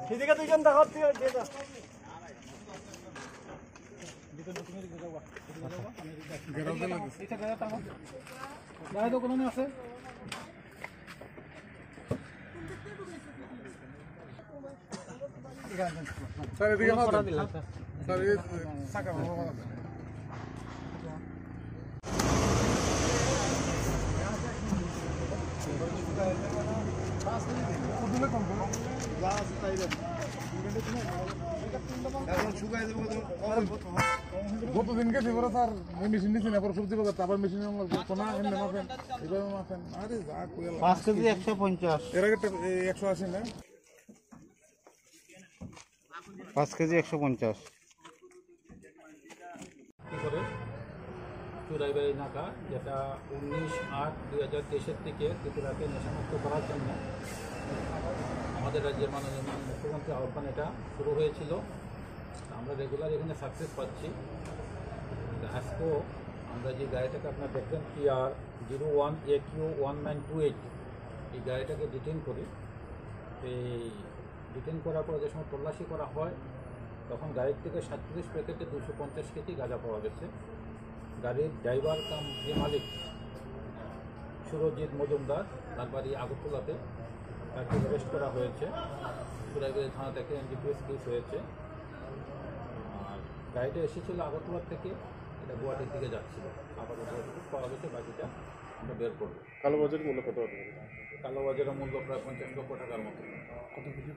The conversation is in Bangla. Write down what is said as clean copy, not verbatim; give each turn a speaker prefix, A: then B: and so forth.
A: সেদিকে দুইজন দেখাও তুই তো কোনো আছে
B: স্যার এদিকে স্যার এই সাকা গতদিনকে সেবার স্যার মেশিন নিচ্ছি না পরে সবজি বাজার আবার মেশিন সোনা এমনি মাফেন এইভাবে মাফেন আরে যা
A: 5 কেজি 150
B: এর আগে 180 না
A: 5 কেজি 150
C: করে চুরাইবাড়ি নাকা, যেটা 19/8/2023 থেকে ত্রিপুরাকে নেশামুক্ত করার জন্য আমাদের রাজ্যের মাননীয় মুখ্যমন্ত্রী আহ্বান এটা শুরু হয়েছিল। আমরা রেগুলার এখানে সাকসেস পাচ্ছি। আজকেও আমরা যে গাড়িটাকে আপনার দেখলেন PR01AQ1928 এই গাড়িটাকে ডিটেন করি। এই ডিটেন করার পর যে সময় তল্লাশি করা হয় তখন গাড়ির থেকে 37 প্যাকেটে 250 কেজি গাঁজা পাওয়া গেছে। গাড়ির ড্রাইভার কাম যে মালিক সুরজিৎ মজুমদার, তার বাড়ি আগরতলাতে, তাকে অ্যারেস্ট করা হয়েছে। চুরাইবাড়ি থানা থেকে এনডিপিএস কেস হয়েছে। আর গাড়িটা এসেছিল আগরতলার থেকে, এটা গুয়াহাটির দিকে যাচ্ছিল। আপাতত পাওয়া গেছে, বাকিটা আমরা বের করবো।
B: কালোবাজারের মূল্য কত?
C: কালোবাজারের মূল্য প্রায় 50 লক্ষ টাকার মতো।
B: কত কেজি?